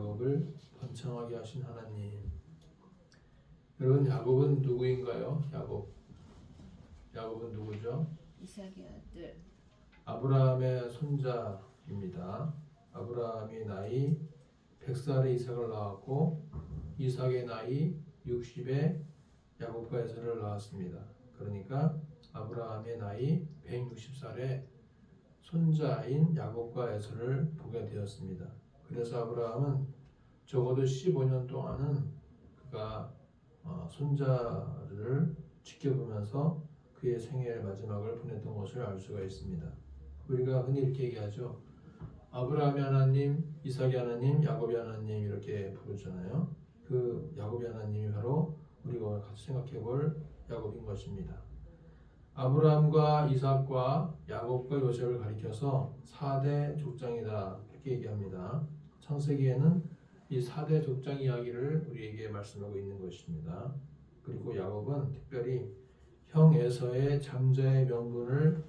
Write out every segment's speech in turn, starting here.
야곱을 번창하게 하신 하나님. 여러분, 야곱은 누구인가요? 야곱은 누구죠? 이삭의 아들. 아브라함의 손자입니다. 아브라함이 나이 100살에 이삭을 낳았고 이삭의 나이 60에 야곱과 에서를 낳았습니다. 그러니까 아브라함의 나이 160살에 손자인 야곱과 에서를 보게 되었습니다. 그래서 아브라함은 적어도 15년 동안은 그가 손자를 지켜보면서 그의 생애의 마지막을 보냈던 것을 알 수가 있습니다. 우리가 흔히 이렇게 얘기하죠. 아브라함의 하나님, 이삭의 하나님, 야곱의 하나님 이렇게 부르잖아요. 그 야곱의 하나님이 바로 우리가 같이 생각해 볼 야곱인 것입니다. 아브라함과 이삭과 야곱과 요셉을 가리켜서 4대 족장이다 이렇게 얘기합니다. 창세기에는 이 4대 족장 이야기를 우리에게 말씀하고 있는 것입니다. 그리고 야곱은 특별히 형 에서의 장자의 명분을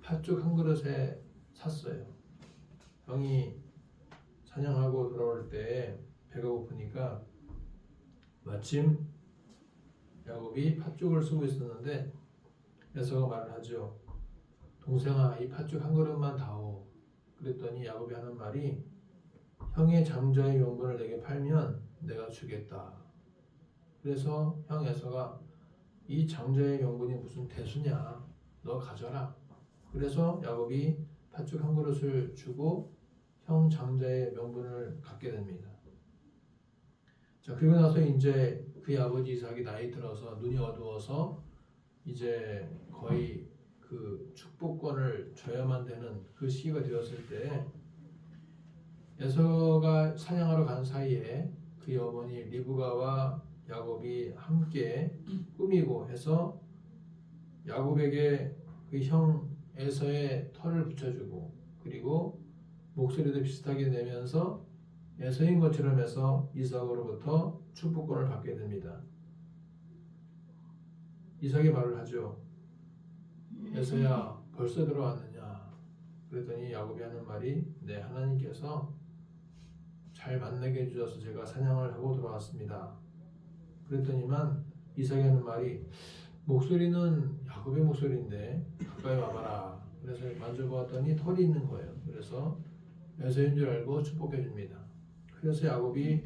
팥죽 한 그릇에 샀어요. 형이 사냥하고 돌아올 때 배가 고프니까 마침 야곱이 팥죽을 쓰고 있었는데 에서가 말을 하죠. 동생아, 이 팥죽 한 그릇만 다오. 그랬더니 야곱이 하는 말이 형의 장자의 명분을 내게 팔면 내가 주겠다. 그래서 형 에서가 이 장자의 명분이 무슨 대수냐, 너 가져라. 그래서 야곱이 팥죽 한 그릇을 주고 형 장자의 명분을 갖게 됩니다. 자, 그리고 나서 이제 그의 아버지 이삭이 나이 들어서 눈이 어두워서 이제 거의 그 축복권을 줘야만 되는 그 시기가 되었을 때 에서가 사냥하러 간 사이에 그의 어머니 리브가와 야곱이 함께 꾸미고 해서 야곱에게 그 형 에서의 털을 붙여주고 그리고 목소리도 비슷하게 내면서 에서인 것처럼 해서 이삭으로부터 축복권을 받게 됩니다. 이삭이 말을 하죠. 에서야, 벌써 들어왔느냐? 그랬더니 야곱이 하는 말이 네, 하나님께서 잘 만나게 해주셔서 제가 사냥을 하고 돌아왔습니다. 그랬더니만 이삭이 하는 말이 목소리는 야곱의 목소리인데 가까이 와봐라. 그래서 만져보았더니 털이 있는 거예요. 그래서 에서인 줄 알고 축복해 줍니다. 그래서 야곱이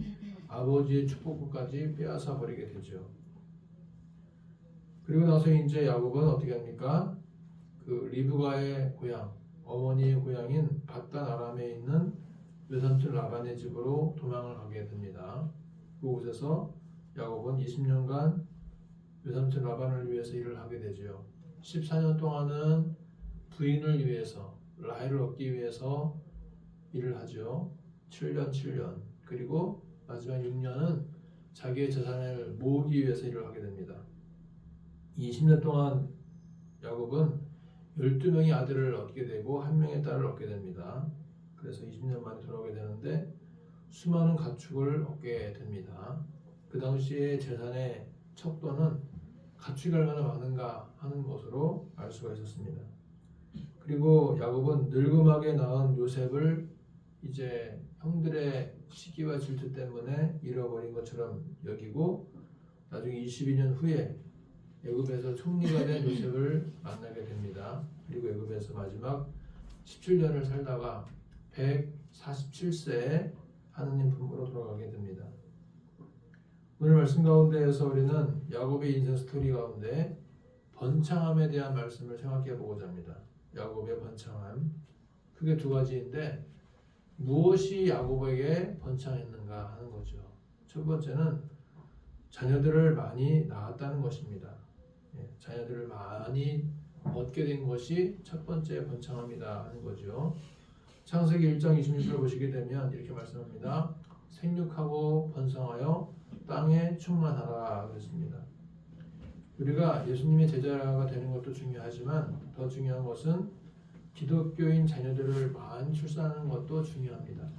아버지의 축복권까지 빼앗아 버리게 되죠. 그리고 나서 이제 야곱은 어떻게 합니까? 그 리브가의 고향, 어머니의 고향인 밧단 아람에 있는 외삼촌 라반의 집으로 도망을 가게 됩니다. 그곳에서 야곱은 20년간 외삼촌 라반을 위해서 일을 하게 되죠. 14년 동안은 부인을 위해서, 라헬을 얻기 위해서 일을 하죠. 7년. 그리고 마지막 6년은 자기의 재산을 모으기 위해서 일을 하게 됩니다. 20년 동안 야곱은 12명의 아들을 얻게 되고 1명의 딸을 얻게 됩니다. 그래서 20년 만에 돌아오게 되는데 수많은 가축을 얻게 됩니다. 그 당시에 재산의 척도는 가축이 얼마나 많은가 하는 것으로 알 수가 있었습니다. 그리고 야곱은 늙음하게 낳은 요셉을 이제 형들의 시기와 질투 때문에 잃어버린 것처럼 여기고 나중에 22년 후에 애굽에서 총리가 된 요셉을 만나게 됩니다. 그리고 애굽에서 마지막 17년을 살다가 147세에 하느님 품으로 돌아가게 됩니다. 오늘 말씀 가운데에서 우리는 야곱의 인생 스토리 가운데 번창함에 대한 말씀을 생각해 보고자 합니다. 야곱의 번창함, 크게 두 가지인데 무엇이 야곱에게 번창했는가 하는 거죠. 첫 번째는 자녀들을 많이 낳았다는 것입니다. 자녀들을 많이 얻게 된 것이 첫 번째 번창함이다 하는 거죠. 창세기 1장 26절을 보시게 되면 이렇게 말씀합니다. 생육하고 번성하여 땅에 충만하라 그랬습니다. 우리가 예수님의 제자가 되는 것도 중요하지만 더 중요한 것은 기독교인 자녀들을 많이 출산하는 것도 중요합니다.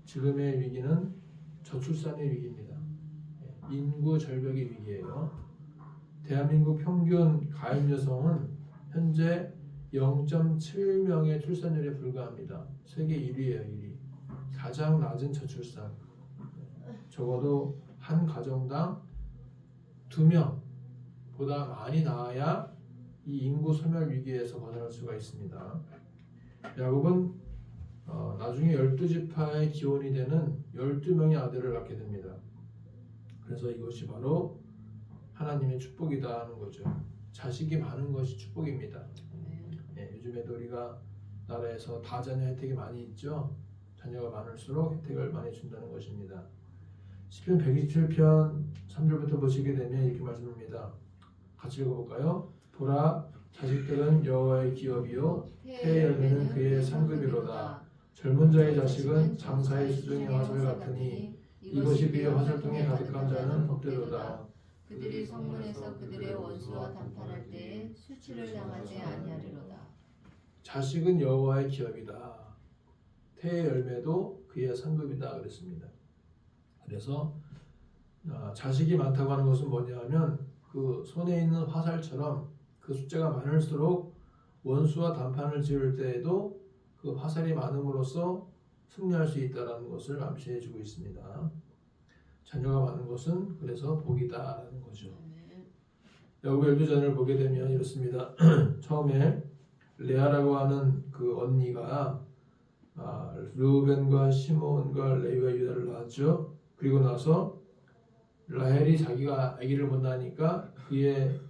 지금의 위기는 저출산의 위기입니다. 인구 절벽의 위기예요. 대한민국 평균 가임 여성은 현재 0.7명의 출산율에 불과합니다. 세계 1위예요. 1위. 가장 낮은 저출산, 적어도 한 가정당 2명보다 많이 낳아야 이 인구 소멸 위기에서 벗어날 수가 있습니다. 야곱은 나중에 12지파의 기원이 되는 12명의 아들을 낳게 됩니다. 그래서 이것이 바로 하나님의 축복이다 하는 거죠. 자식이 많은 것이 축복입니다. 요즘에도 우리가 나라에서 다자녀 혜택이 많이 있죠. 자녀가 많을수록 혜택을 많이 준다는 것입니다. 시편 127편 3절부터 보시게 되면 이렇게 말씀합니다. 같이 읽어볼까요? 보라, 자식들은 여호와의 기업이요 태의 열매는 그의 상급이로다. 젊은 자의 자식은 장사의 수중의 화살 같으니 이것이 그의 화살통에 가득한 자는 복되도다. 그들이 성문에서 그들의 원수와 담판할 때에 수치를 당하지 아니하리로다. 자식은 여호와의 기업이다. 태의 열매도 그의 상급이다 그랬습니다. 그래서 자식이 많다고 하는 것은 뭐냐면 그 손에 있는 화살처럼 그 숫자가 많을수록 원수와 담판을 지을 때에도 그 화살이 많음으로써 승리할 수 있다는 것을 암시해 주고 있습니다. 자녀가 많은 것은 그래서 복이다라는 거죠. 야곱의 12자녀를 보게 되면 이렇습니다. 처음에 레아라고 하는 그 언니가 르우벤과 시몬과 레위와 유다를 낳았죠. 그리고 나서 라헬이 자기가 아기를 못 낳으니까 그의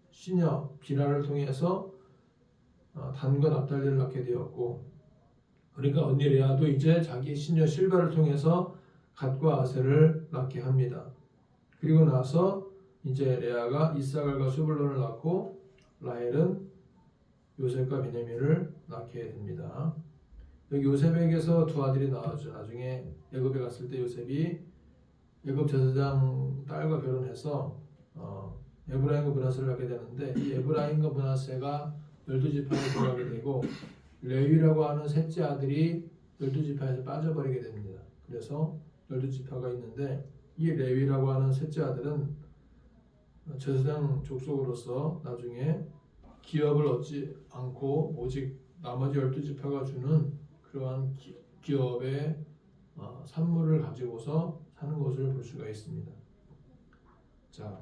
시녀 비라를 통해서 단과 납달리를 낳게 되었고, 그러니까 언니 레아도 이제 자기 시녀 실바를 통해서 갓과 아셀을 낳게 합니다. 그리고 나서 이제 레아가 이사갈과 스불론을 낳고 라헬은 요셉과 베냐민을 낳게 됩니다. 여기 요셉에게서 두 아들이 나왔죠. 나중에 애굽에 갔을 때 요셉이 애굽 제사장 딸과 결혼해서 에브라임과 므낫세를 낳게 되는데, 이 에브라임과 므낫세가 12지파에 들어가게 되고 레위라고 하는 셋째 아들이 12지파에서 빠져버리게 됩니다. 그래서 12지파가 있는데 이 레위라고 하는 셋째 아들은 제사장 족속으로서 나중에 기업을 얻지 않고 오직 나머지 12지파가 주는 그러한 기업의 산물을 가지고서 사는 것을 볼 수가 있습니다. 자,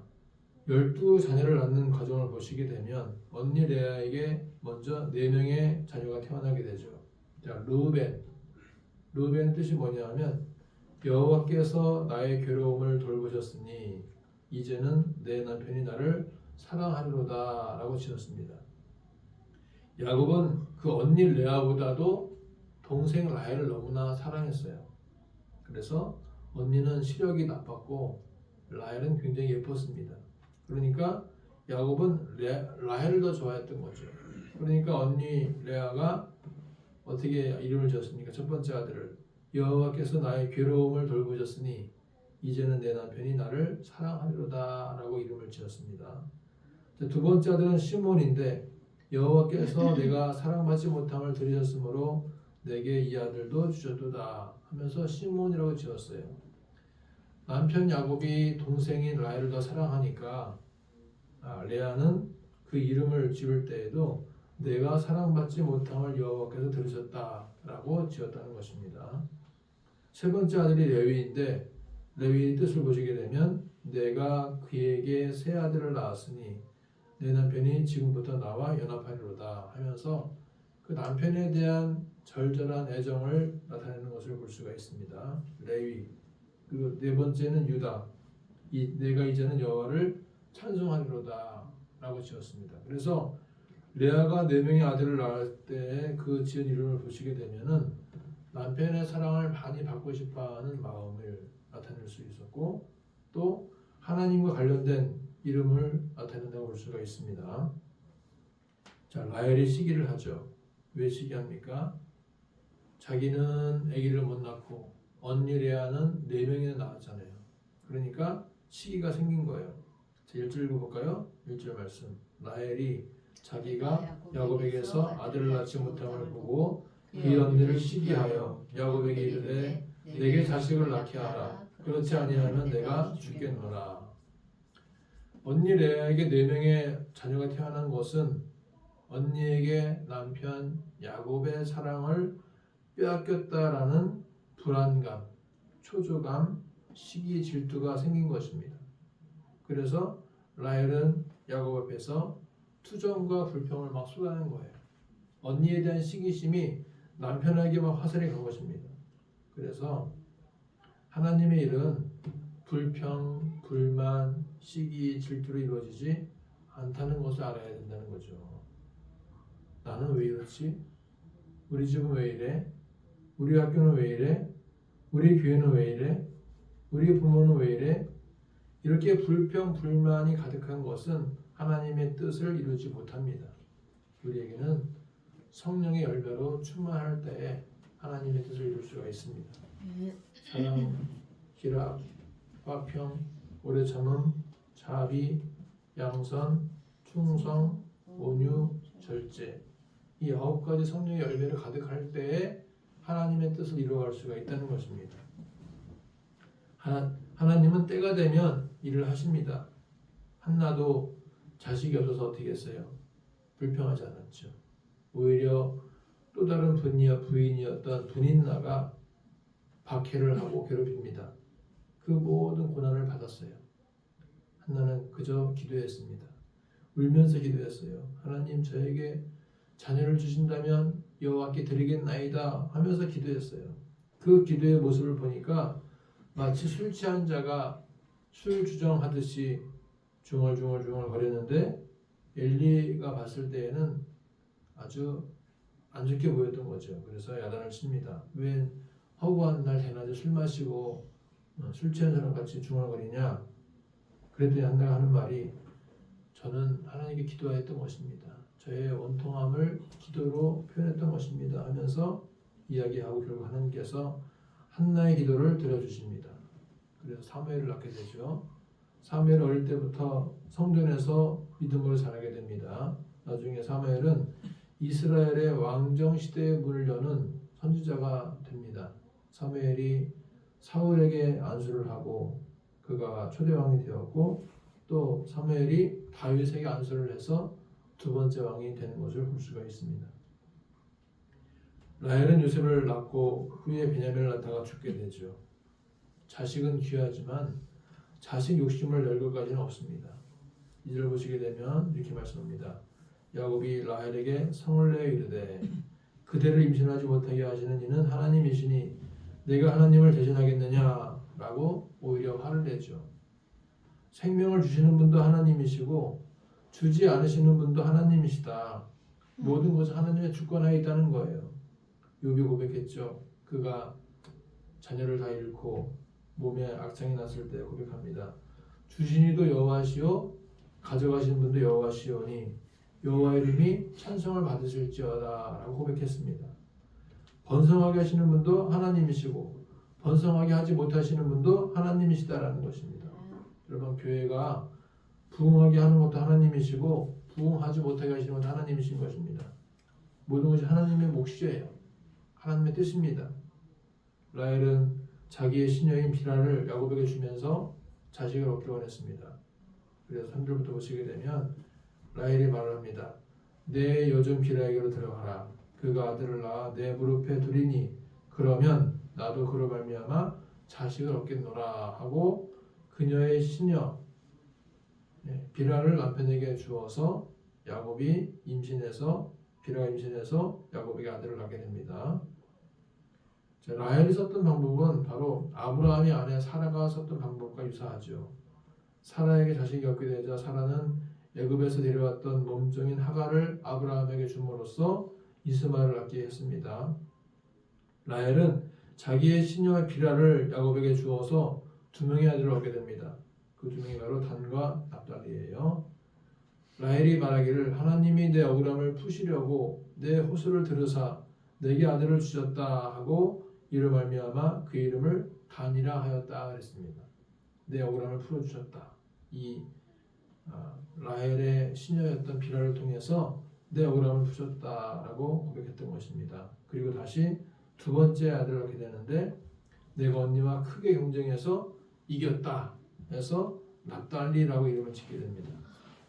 12자녀를 낳는 과정을 보시게 되면 언니 레아에게 먼저 4명의 자녀가 태어나게 되죠. 자, 르우벤 뜻이 뭐냐면 여호와께서 나의 괴로움을 돌보셨으니 이제는 내 남편이 나를 사랑하리로다 라고 지었습니다. 야곱은 그 언니 레아보다도 동생 라헬을 너무나 사랑했어요. 그래서 언니는 시력이 나빴고 라헬은 굉장히 예뻤습니다. 그러니까 야곱은 라헬을 더 좋아했던 거죠. 그러니까 언니 레아가 어떻게 이름을 지었습니까? 첫 번째 아들을 여호와께서 나의 괴로움을 돌보셨으니 이제는 내 남편이 나를 사랑하리로다 라고 이름을 지었습니다. 두 번째 아들은 시몬인데 여호와께서 내가 사랑받지 못함을 들으셨으므로 내게 이 아들도 주셨도다 하면서 시몬이라고 지었어요. 남편 야곱이 동생인 라헬을 더 사랑하니까 레아는 그 이름을 지을 때에도 내가 사랑받지 못함을 여호와께서 들으셨다라고 지었다는 것입니다. 세 번째 아들이 레위인데 레위의 뜻을 보시게 되면 내가 그에게 세 아들을 낳았으니 내 남편이 지금부터 나와 연합하리로다 하면서 그 남편에 대한 절절한 애정을 나타내는 것을 볼 수가 있습니다. 레위. 그리고 네 번째는 유다. 내가 이제는 여호와를 찬송하리로다 라고 지었습니다. 그래서 레아가 4명의 아들을 낳을 때 그 지은 이름을 보시게 되면은 남편의 사랑을 많이 받고 싶어하는 마음을 나타낼 수 있었고, 또 하나님과 관련된 이름을 나타낸다고 볼 수가 있습니다. 자, 라헬이 시기를 하죠. 왜 시기합니까? 자기는 아기를 못 낳고 언니 레아는 4명이나 낳았잖아요. 그러니까 시기가 생긴 거예요. 자, 1절 읽어볼까요? 1절 말씀. 라헬이 자기가 야곱에게서 아들을 낳지 못함을 보고 그의 언니를 시기하여 야곱에게 이르되 내게 자식을 낳게 하라. 그렇지 아니하면 내가 죽겠노라. 언니 레아에게 4명의 자녀가 태어난 것은 언니에게 남편 야곱의 사랑을 빼앗겼다라는 불안감, 초조감, 시기, 질투가 생긴 것입니다. 그래서 라헬은 야곱 앞에서 투정과 불평을 막 쏟아낸 거예요. 언니에 대한 시기심이 남편에게 막 화살이 간 것입니다. 그래서 하나님의 일은 불평, 불만, 시기, 질투로 이루어지지 않다는 것을 알아야 된다는 거죠. 나는 왜 이렇지? 우리 집은 왜 이래? 우리 학교는 왜 이래? 우리 교회는 왜 이래? 우리 부모는 왜 이래? 이렇게 불평, 불만이 가득한 것은 하나님의 뜻을 이루지 못합니다. 우리에게는 성령의 열매로 충만할 때에 하나님의 뜻을 이룰 수가 있습니다. 사랑, 희락, 화평, 오래 참음, 자비, 양선, 충성, 온유, 절제, 이 9가지 성령의 열매를 가득할 때에 하나님의 뜻을 이루어갈 수가 있다는 것입니다. 하나님은 때가 되면 일을 하십니다. 한나도 자식이 없어서 어떻게 했어요? 불평하지 않았죠. 오히려 또 다른 부인이었던 분인나가 박해를 하고 괴롭힙니다. 그 모든 고난을 받았어요. 한나는 그저 기도했습니다. 울면서 기도했어요. 하나님, 저에게 자녀를 주신다면 여호와께 드리겠나이다 하면서 기도했어요. 그 기도의 모습을 보니까 마치 술 취한 자가 술 주정하듯이 중얼중얼 거렸는데 엘리가 봤을 때에는 아주 안 좋게 보였던 거죠. 그래서 야단을 칩니다. 왜 허구한 날 대낮에 술 마시고 술 취한 사람 같이 중얼거리냐? 그랬더니 한나가 하는 말이, 저는 하나님께 기도했던 것입니다. 저의 원통함을 기도로 표현했던 것입니다 하면서 이야기하고 결국 하나님께서 한나의 기도를 들어주십니다. 그래서 사무엘을 낳게 되죠. 사무엘 어릴 때부터 성전에서 믿음으로 자라게 됩니다. 나중에 사무엘은 이스라엘의 왕정 시대의 문을 여는 선지자가 됩니다. 사무엘이 사울에게 안수를 하고 그가 초대왕이 되었고, 또 사무엘이 다윗에게 안수를 해서 두 번째 왕이 되는 것을 볼 수가 있습니다. 라헬은 요셉을 낳고 후에 베냐민을 낳다가 죽게 되죠. 자식은 귀하지만 자식 욕심을 낼 것까지는 없습니다. 이절 보시게 되면 이렇게 말씀합니다. 야곱이 라헬에게 성을 내어 이르되 그대를 임신하지 못하게 하시는 이는 하나님이시니 내가 하나님을 대신하겠느냐 라고 오히려 화를 내죠. 생명을 주시는 분도 하나님이시고 주지 않으시는 분도 하나님이시다. 모든 것은 하나님의 주권하에 있다는 거예요. 욥이 고백했죠. 그가 자녀를 다 잃고 몸에 악창이 났을 때 고백합니다. 주신 이도 여호와시요 가져가신 분도 여호와시오니 여호와의 이름이 찬송을 받으실지어다 라고 고백했습니다. 번성하게 하시는 분도 하나님이시고 번성하게 하지 못하시는 분도 하나님이시다라는 것입니다. 여러분, 교회가 부흥하게 하는 것도 하나님이시고 부흥하지 못하게 하시는 것도 하나님이신 것입니다. 모든 것이 하나님의 몫이에요. 하나님의 뜻입니다. 라헬은 자기의 시녀인 비라를 야곱에게 주면서 자식을 얻기 원했습니다. 그래서 3절부터 보시게 되면 라헬이 말을 합니다. 내 여종 비라에게로 들어가라. 그가 아들을 낳아 내 무릎에 두리니 그러면 나도 그로 말미암아 자식을 얻겠노라 하고 그녀의 시녀 비라를 남편에게 주어서 야곱이 임신해서 비라가 임신해서 야곱에게 아들을 낳게 됩니다. 라헬이 썼던 방법은 바로 아브라함의 아내 사라가 썼던 방법과 유사하죠. 사라에게 자식이 없게 되자 사라는 애굽에서 내려왔던 몸종인 하갈을 아브라함에게 줌으로써 이스마엘을 낳게 했습니다. 라헬은 자기의 시녀 비라를 야곱에게 주어서 두 명의 아들을 얻게 됩니다. 그 두 명이 바로 단과 납달리예요. 라헬이 말하기를 하나님이 내 억울함을 푸시려고 내 호소를 들으사 내게 아들을 주셨다 하고 이로 말미암아 그 이름을 단이라 하였다 그랬습니다. 내 억울함을 풀어주셨다. 이 라헬의 시녀였던 비라를 통해서 내 억울함을 푸셨다라고 고백했던 것입니다. 그리고 다시 두 번째 아들을 낳게 되는데 내가 언니와 크게 경쟁해서 이겼다 해서 납달리라고 이름을 짓게 됩니다.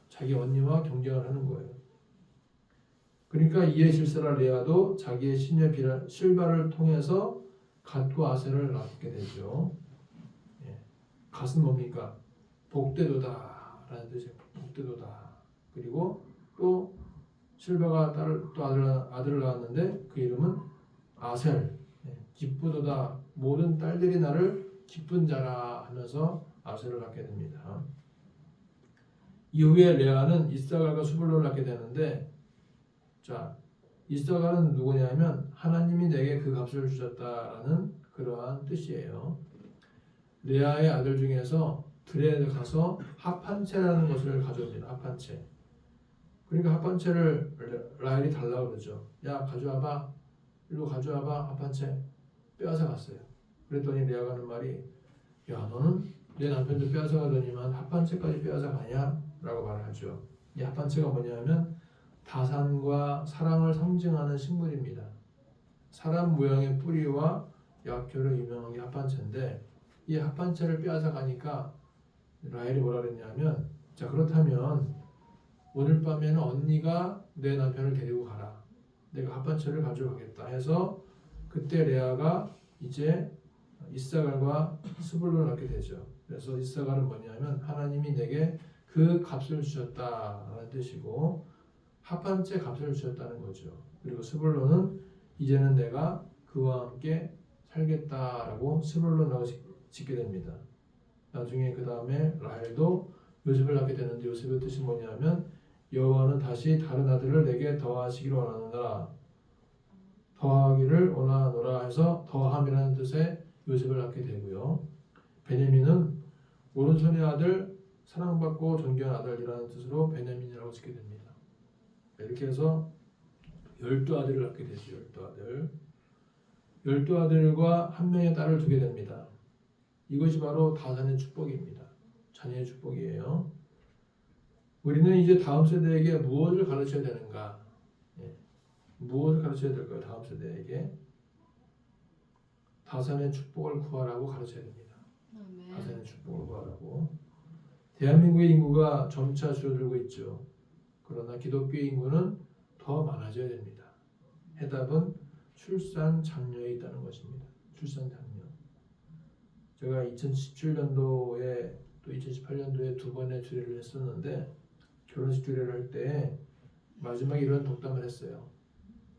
자기 언니와 경쟁을 하는 거예요. 그러니까 이에 실사라 레아도 자기의 시녀 실바를 통해서 갓과 아셀을 낳게 되죠. 예. 갓은 뭡니까? 복되도다 라는 뜻이에요. 복되도다. 그리고 또 실바가 또 아들을 낳았는데 그 이름은 아셀. 예. 기쁘도다. 모든 딸들이 나를 기쁜 자라 하면서 아셀을 낳게 됩니다. 이후에 레아는 이사갈과 수블론을 낳게 되는데, 자, 이사갈은 누구냐면 하나님이 내게 그 값을 주셨다라는 그러한 뜻이에요. 레아의 아들 중에서 들에 가서 합한채라는 것을 가져옵니다. 합한채. 그러니까 합한채를 라헬이 달라고 그러죠. 야, 가져와봐. 일로 가져와봐. 합한채. 빼앗아 갔어요. 그랬더니 레아가 하는 말이, 야, 너는 내 남편도 빼앗아 가더니만 합한채까지 빼앗아 가냐? 라고 말을 하죠. 이 합한채가 뭐냐면 다산과 사랑을 상징하는 식물입니다. 사람 모양의 뿌리와 약효로 유명한 게 합한채인데, 이 합한채를 빼앗아 가니까 라헬이 뭐라 그랬냐면, 자, 그렇다면 오늘 밤에는 언니가 내 남편을 데리고 가라. 내가 합한채를 가져가겠다 해서 그때 레아가 이제 이사갈과 스불론을 낳게 되죠. 그래서 이사갈은 뭐냐면 하나님이 내게 그 값을 주셨다라는 뜻이고, 합한채 값을 주셨다는 거죠. 그리고 스불론은 이제는 내가 그와 함께 살겠다라고 스불론이라고 짓게 됩니다. 나중에 그 다음에 라헬도 요셉을 낳게 되는데, 요셉의 뜻이 뭐냐면 여호와는 다시 다른 아들을 내게 더하시기를 원하노라, 더하기를 원하노라 해서 더함이라는 뜻의 요셉을 낳게 되고요. 베냐민은 오른손의 아들, 사랑받고 존귀한 아들이라는 뜻으로 베냐민이라고 짓게 됩니다. 이렇게 해서 12아들을 낳게 되죠. 12아들. 12아들과 한 명의 딸을 두게 됩니다. 이것이 바로 다산의 축복입니다. 자녀의 축복이에요. 우리는 이제 다음 세대에게 무엇을 가르쳐야 되는가? 예. 무엇을 가르쳐야 될까요? 다음 세대에게 다산의 축복을 구하라고 가르쳐야 됩니다. 다산의 축복을 구하라고. 대한민국의 인구가 점차 줄어들고 있죠. 그러나 기독교의 인구는 더 많아져야 됩니다. 해답은 출산 장려에 있다는 것입니다. 출산 장려. 제가 2017년도에 또 2018년도에 두 번의 주례를 했었는데, 결혼식 주례를 할 때 마지막에 이런 독담을 했어요.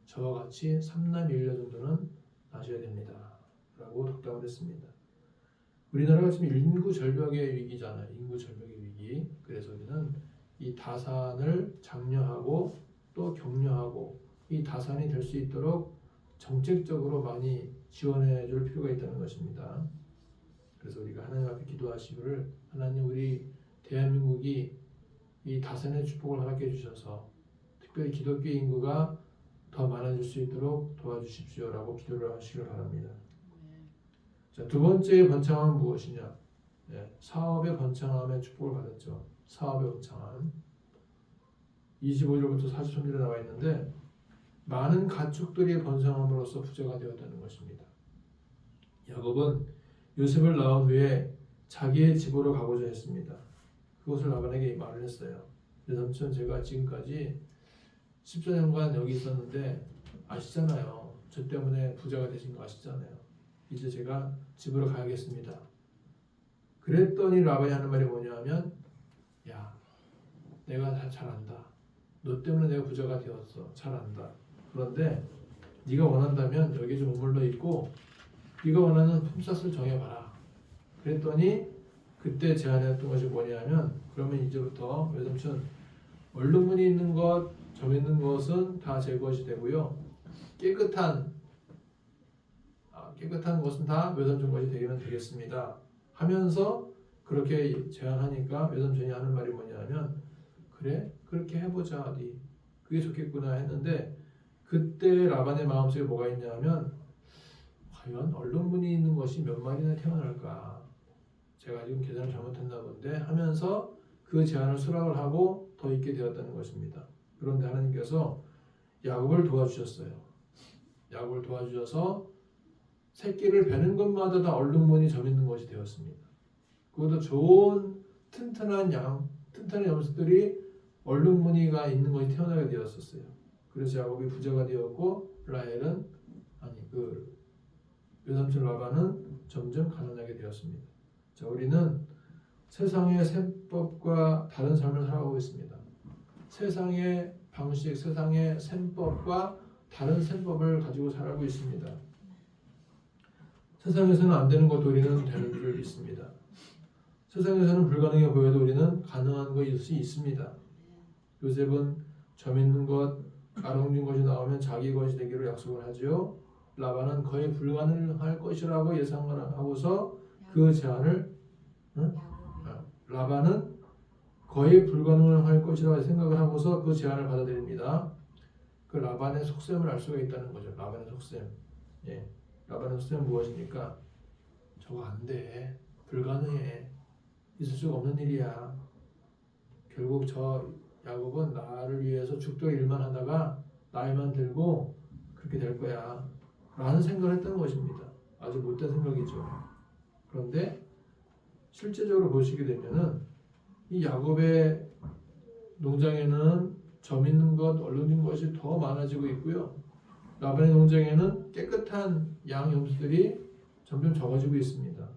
저와 같이 3남 1녀 정도는 낳으셔야 됩니다. 라고 독담을 했습니다. 우리나라가 지금 인구 절벽의 위기잖아요. 인구 절벽의 위기. 그래서 우리는 이 다산을 장려하고 또 격려하고 이 다산이 될 수 있도록 정책적으로 많이 지원해 줄 필요가 있다는 것입니다. 그래서 우리가 하나님 앞에 기도하시기를, 하나님 우리 대한민국이 이 다산의 축복을 허락해 주셔서 특별히 기독교 인구가 더 많아질 수 있도록 도와주십시오라고 기도를 하시길 바랍니다. 자, 두 번째 번창함은 무엇이냐? 네, 사업의 번창함의 축복을 받았죠. 사업의 번창함. 25절부터 43절에 나와 있는데, 많은 가축들이 번성함으로써 부자가 되었다는 것입니다. 야곱은 요셉을 낳은 후에 자기의 집으로 가고자 했습니다. 그것을 라반에게 말을 했어요. 내 삼촌, 제가 지금까지 14년간 여기 있었는데 아시잖아요. 저 때문에 부자가 되신 거 아시잖아요. 이제 제가 집으로 가야겠습니다. 그랬더니 라반이 하는 말이 뭐냐 하면, 야, 내가 잘 안다. 너 때문에 내가 부자가 되었어. 잘 안다. 그런데 네가 원한다면 여기 좀 머물러 있고 네가 원하는 품삯을 정해봐라. 그랬더니 그때 제안했던 것이 뭐냐면, 그러면 이제부터 외삼촌, 얼룩무늬 있는 것, 점 있는 것은 다 제 것이 되고요. 깨끗한 것은 다 외삼촌 것이 되면 되겠습니다. 하면서 그렇게 제안하니까 외삼촌이 하는 말이 뭐냐면, 그래? 그렇게 해보자. 네. 그게 좋겠구나 했는데, 그때 라반의 마음속에 뭐가 있냐면, 과연 얼룩무늬 있는 것이 몇 마리나 태어날까? 제가 지금 계산을 잘못했나 본데 하면서 그 제안을 수락을 하고 더 있게 되었다는 것입니다. 그런데 하나님께서 야곱을 도와주셨어요. 야곱을 도와주셔서 새끼를 베는 것마다 다 얼룩무늬 점 있는 것이 되었습니다. 그것도 좋은 튼튼한 염소들이 얼룩무늬가 있는 것이 태어나게 되었었어요. 그래서 야곱이 부자가 되었고, 라헬은 외삼촌 라반은 점점 가난하게 되었습니다. 자, 우리는 세상의 셈법과 다른 삶을 살아가고 있습니다. 세상의 방식, 세상의 셈법과 다른 셈법을 가지고 살아가고 있습니다. 세상에서는 안 되는 것도 우리는 되는 줄 믿습니다. 세상에서는 불가능해 보여도 우리는 가능한 것이 있습니다. 요셉은 점 있는 것, 아롱진 것이 나오면 자기 것이 되기로 약속을 하죠. 라반은 거의 불가능할 것이라고 예상을 하고서 그 제안을 라반은 거의 불가능할 것이라고 생각을 하고서 그 제안을 받아들입니다. 그 라반의 속셈을 알 수가 있다는 거죠. 라반의 속셈. 예. 라반의 속셈은 무엇입니까? 저거 안 돼. 불가능해. 있을 수가 없는 일이야. 결국 저 야곱은 나를 위해서 죽도 일만 하다가 나이만 들고 그렇게 될 거야. 라는 생각을 했다는 것입니다. 아주 못된 생각이죠. 그런데 실제적으로 보시게 되면은 이 야곱의 농장에는 점 있는 것, 얼룩진 것이 더 많아지고 있고요. 라반의 농장에는 깨끗한 양 염소들이 점점 적어지고 있습니다.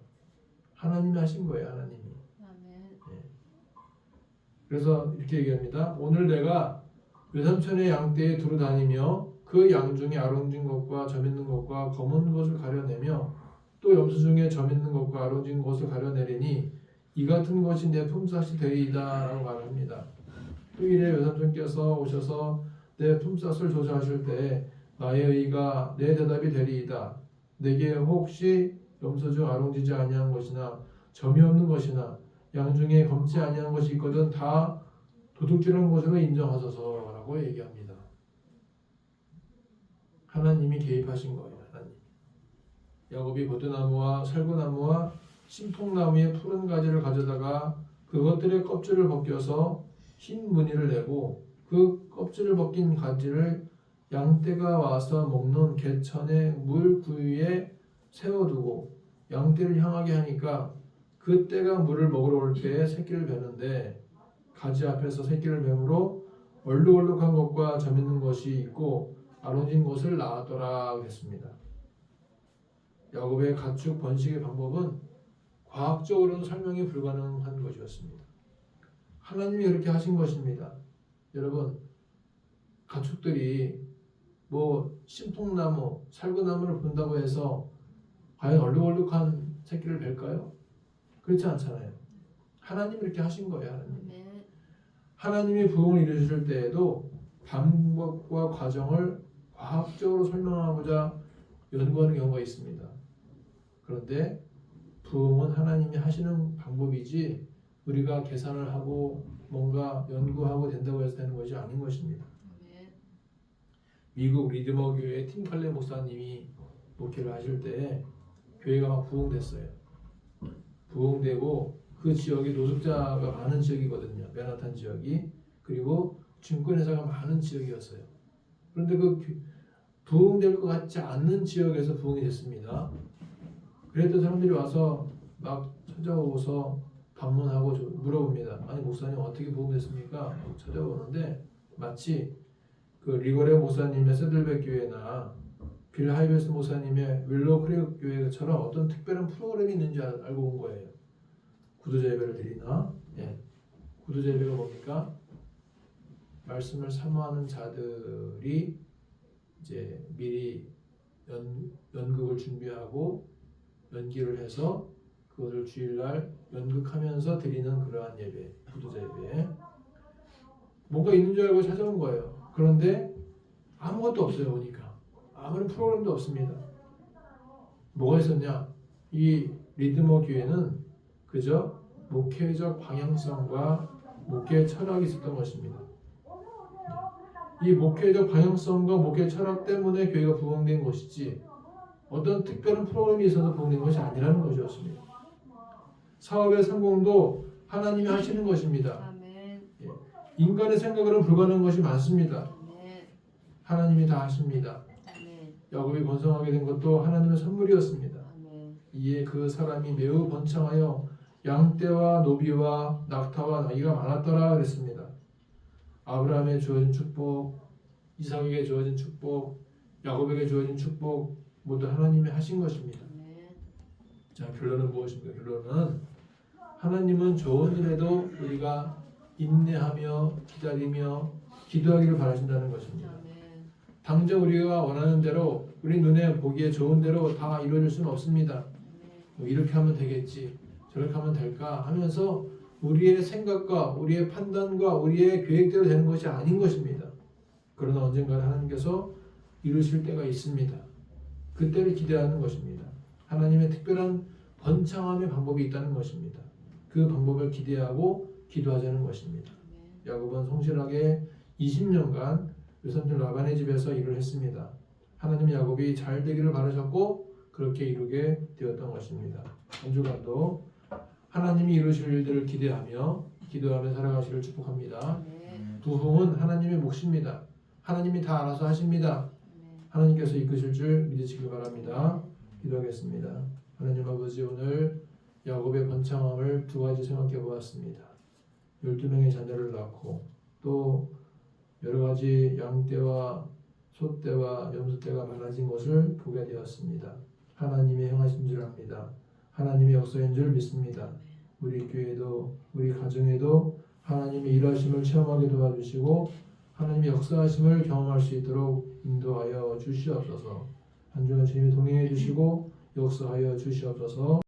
하나님이 하신 거예요, 하나님이. 예. 그래서 이렇게 얘기합니다. 오늘 내가 외삼촌의 양떼에 두루 다니며 그 양 중에 아롱진 것과 점 있는 것과 검은 것을 가려내며 또 염소 중에 점 있는 것과 아롱진 것을 가려내리니 이 같은 것이 내 품삯이 되리이다 라고 말합니다. 또 이래 외삼촌께서 오셔서 내 품삯을 조사하실 때 나의 의가 내 대답이 되리이다. 내게 혹시 염소 중 아롱지지 아니한 것이나 점이 없는 것이나 양 중에 검지 아니한 것이 있거든 다 도둑질한 것으로 인정하소서라고 얘기합니다. 하나님이 개입하신 거예요. 하나님. 야곱이 버드나무와 살구나무와 신풍나무의 푸른 가지를 가져다가 그것들의 껍질을 벗겨서 흰 무늬를 내고 그 껍질을 벗긴 가지를 양떼가 와서 먹는 개천의 물 구유에 세워두고 양떼를 향하게 하니까 그 떼가 물을 먹으러 올 때에 새끼를 베는데 가지 앞에서 새끼를 베므로 얼룩얼룩한 것과 점 있는 것이 있고 아롱진 것을 낳았더라 했습니다. 야곱의 가축 번식의 방법은 과학적으로는 설명이 불가능한 것이었습니다. 하나님이 그렇게 하신 것입니다. 여러분, 가축들이 뭐 신풍나무, 살구나무를 본다고 해서 과연 얼룩얼룩한 새끼를 뵐까요? 그렇지 않잖아요. 하나님이 이렇게 하신 거예요. 하나님이 부흥을 이루실 때에도 방법과 과정을 과학적으로 설명하고자 연구하는 경우가 있습니다. 그런데 부흥은 하나님이 하시는 방법이지 우리가 계산을 하고 뭔가 연구하고 된다고 해서 되는 것이 아닌 것입니다. 미국 리드머 교회 팀 칼레 목사님이 목회를 하실 때 교회가 막 부흥됐어요. 부흥되고 그 지역이 노숙자가 많은 지역이거든요. 맨하탄 지역이. 그리고 증권회사가 많은 지역이었어요. 그런데 그 부흥될 것 같지 않는 지역에서 부흥이 됐습니다. 그랬던 사람들이 와서 막 찾아오고서 방문하고 물어봅니다. 아니 목사님 어떻게 부흥됐습니까? 찾아오는데 마치 그 리거레 목사님의 세들백 교회나 빌 하이베스 목사님의 윌로우 크릭 교회처럼 어떤 특별한 프로그램이 있는지 알고 온 거예요. 구두자 예배를 드리나? 예. 구두자 예배가 뭡니까? 말씀을 사모하는 자들이 이제 미리 연극을 준비하고 연기를 해서 그것을 주일날 연극하면서 드리는 그러한 예배, 구두자 예배. 뭔가 있는 줄 알고 찾아온 거예요. 그런데 아무것도 없어요. 오니까 아무런 프로그램도 없습니다. 뭐가 있었냐? 이 리드머 교회는 그저 목회적 방향성과 목회 철학이 있었던 것입니다. 이 목회적 방향성과 목회 철학 때문에 교회가 부흥된 것이지 어떤 특별한 프로그램이 있어서 부흥된 것이 아니라는 것이었습니다. 사업의 성공도 하나님이 하시는 것입니다. 예. 인간의 생각으로는 불가능한 것이 많습니다. 하나님이 다 하십니다. 야곱이 번성하게 된 것도 하나님의 선물이었습니다. 이에 그 사람이 매우 번창하여 양떼와 노비와 낙타와 나귀가 많았더라 그랬습니다. 아브라함에 주어진 축복, 이삭에게 주어진 축복, 야곱에게 주어진 축복 모두 하나님이 하신 것입니다. 아멘. 자, 결론은 무엇입니까? 결론은 하나님은 좋은 일에도 우리가 인내하며 기다리며 기도하기를 바라신다는 것입니다. 아멘. 당장 우리가 원하는 대로 우리 눈에 보기에 좋은 대로 다 이루어질 수는 없습니다. 아멘. 뭐 이렇게 하면 되겠지, 저렇게 하면 될까 하면서 우리의 생각과 우리의 판단과 우리의 계획대로 되는 것이 아닌 것입니다. 그러나 언젠가 하나님께서 이루실 때가 있습니다. 그때를 기대하는 것입니다. 하나님의 특별한 번창함의 방법이 있다는 것입니다. 그 방법을 기대하고 기도하자는 것입니다. 아멘. 야곱은 성실하게 20년간 외삼촌 라반의 집에서 일을 했습니다. 하나님 야곱이 잘 되기를 바라셨고 그렇게 이루게 되었던 것입니다. 한 주간도 하나님이 이루실 일들을 기대하며 기도하며 살아가시를 축복합니다. 아멘. 부흥은 하나님의 몫입니다. 하나님이 다 알아서 하십니다. 아멘. 하나님께서 이끄실 줄 믿으시기 바랍니다. 기도하겠습니다. 하나님 아버지, 오늘 야곱의 번창함을 두 가지 생각해 보았습니다. 12명의 자녀를 낳고 또 여러 가지 양떼와 소떼와 염소떼가 많아진 것을 보게 되었습니다. 하나님의 행하신 줄 압니다. 하나님의 역사인 줄 믿습니다. 우리 교회도 우리 가정에도 하나님의 일하심을 체험하게 도와주시고 하나님의 역사하심을 경험할 수 있도록 인도하여 주시옵소서. 한 주간 주님이 동행해 주시고 역사하여 주시옵소서.